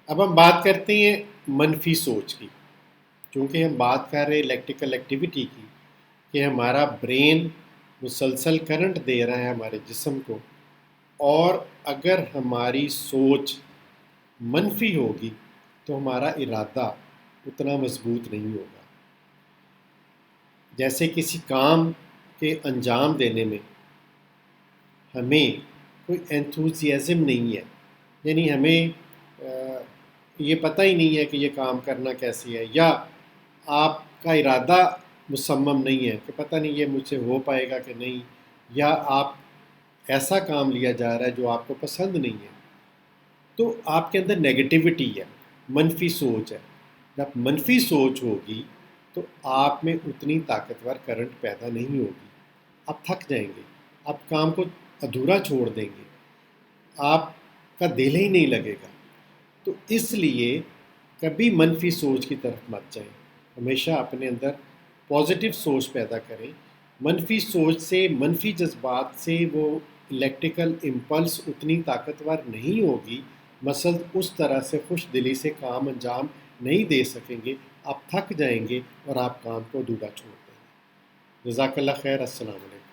اب ہم بات کرتے ہیں منفی سوچ کی، چونکہ ہم بات کر رہے ہیں الیکٹریکل ایکٹیویٹی کی، کہ ہمارا برین مسلسل کرنٹ دے رہا ہے ہمارے جسم کو، اور اگر ہماری سوچ منفی ہوگی تو ہمارا ارادہ اتنا مضبوط نہیں ہوگا۔ جیسے کسی کام کے انجام دینے میں ہمیں کوئی انتھوزیازم نہیں ہے، یعنی ہمیں یہ پتہ ہی نہیں ہے کہ یہ کام کرنا کیسی ہے، یا آپ کا ارادہ مصمم نہیں ہے کہ پتہ نہیں یہ مجھ سے ہو پائے گا کہ نہیں، یا آپ ایسا کام لیا جا رہا ہے جو آپ کو پسند نہیں ہے، تو آپ کے اندر نگیٹیوٹی ہے، منفی سوچ ہے۔ جب منفی سوچ ہوگی تو آپ میں اتنی طاقتور کرنٹ پیدا نہیں ہوگی، آپ تھک جائیں گے، آپ کام کو ادھورا چھوڑ دیں گے، آپ کا دل ہی نہیں لگے گا۔ تو اس لیے کبھی منفی سوچ کی طرف مت جائیں، ہمیشہ اپنے اندر پازیٹیو سوچ پیدا کریں۔ منفی سوچ سے، منفی جذبات سے وہ الیکٹریکل امپلس اتنی طاقتور نہیں ہوگی، مثلا اس طرح سے خوش دلی سے کام انجام نہیں دے سکیں گے، آپ تھک جائیں گے اور آپ کام کو ادھورا چھوڑ دیں گے۔ جزاک اللہ خیر، السلام علیکم۔